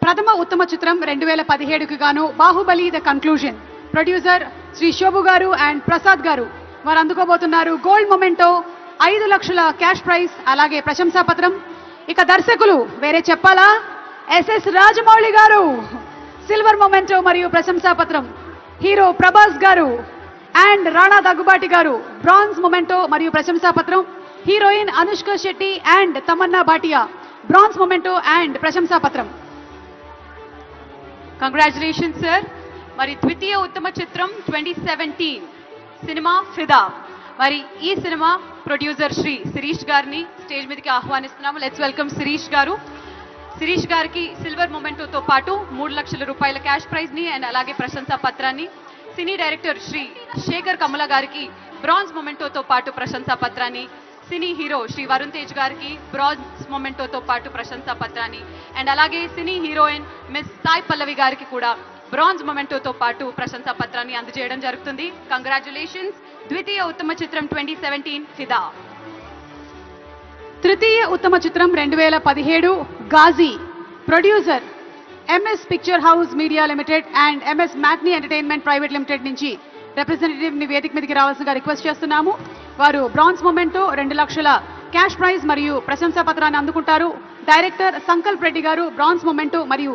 ప్రథమ ఉత్తమ చిత్రం 2017కు గాను Baahubali the conclusion producer Shri Shobu గారు అండ్ ప్రసాద్ గారు వారు అందుకోబోతున్నారు గోల్డ్ మొమెంటో 5 లక్షల క్యాష్ ప్రైజ్ అలాగే ప్రశంసా పత్రం. ఇక దర్శకులు వేరే చెప్పాలా, ఎస్ఎస్ రాజమౌళి గారు సిల్వర్ మొమెంటో మరియు ప్రశంసా పత్రం, హీరో ప్రభాస్ గారు అండ్ రాణా దగ్గుబాటి గారు బ్రాంజ్ మొమెంటో మరియు ప్రశంసా పత్రం, heroine Anushka Shetty and Tamannaah Bhatia bronze memento and ప్రశంసా పత్రం. Congratulations sir. మరి ద్వితీయ ఉత్తమ చిత్రం 2017 సినిమా ఫిదా. మరి ఈ సినిమా ప్రొడ్యూసర్ శ్రీ శిరీష్ గారిని స్టేజ్ మీదకి ఆహ్వానిస్తున్నాము. లెట్స్ వెల్కమ్ శిరీష్ గారు. శిరీష్ గారికి సిల్వర్ మొమెంటోతో పాటు 3 లక్షల రూపాయల క్యాష్ ప్రైజ్ ని అండ్ అలాగే ప్రశంసా పత్రాన్ని, సినీ డైరెక్టర్ శ్రీ శేఖర్ కమల గారికి బ్రాంజ్ మొమెంటోతో పాటు ప్రశంసా పత్రాన్ని, సినీ హీరో శ్రీ వరుణ్ తేజ్ గారికి బ్రాంజ్ మొమెంటోతో పాటు ప్రశంసా పత్రాన్ని అండ్ అలాగే సినీ హీరోయిన్ మిస్ సాయి పల్లవి గారికి కూడా బ్రాంజ్ మొమెంటోతో పాటు ప్రశంసా పత్రాన్ని అందజేయడం జరుగుతుంది. కంగ్రాచులేషన్స్. ద్వితీయ ఉత్తమ చిత్రం 2017 ఫిదా. తృతీయ ఉత్తమ చిత్రం 2017 Ghazi producer MS picture house media limited and MS matinee entertainment private limited నుంచి రిప్రజెంటేటివ్ ని వేదిక మీదకి రావాల్సిందిగా రిక్వెస్ట్ చేస్తున్నాము. వారు బ్రాంజ్ మొమెంటో 2 లక్షల క్యాష్ ప్రైజ్ మరియు ప్రశంసా పత్రాన్ని అందుకుంటారు. డైరెక్టర్ సంకల్ప్ రెడ్డి గారు బ్రాంజ్ మొమెంటో మరియు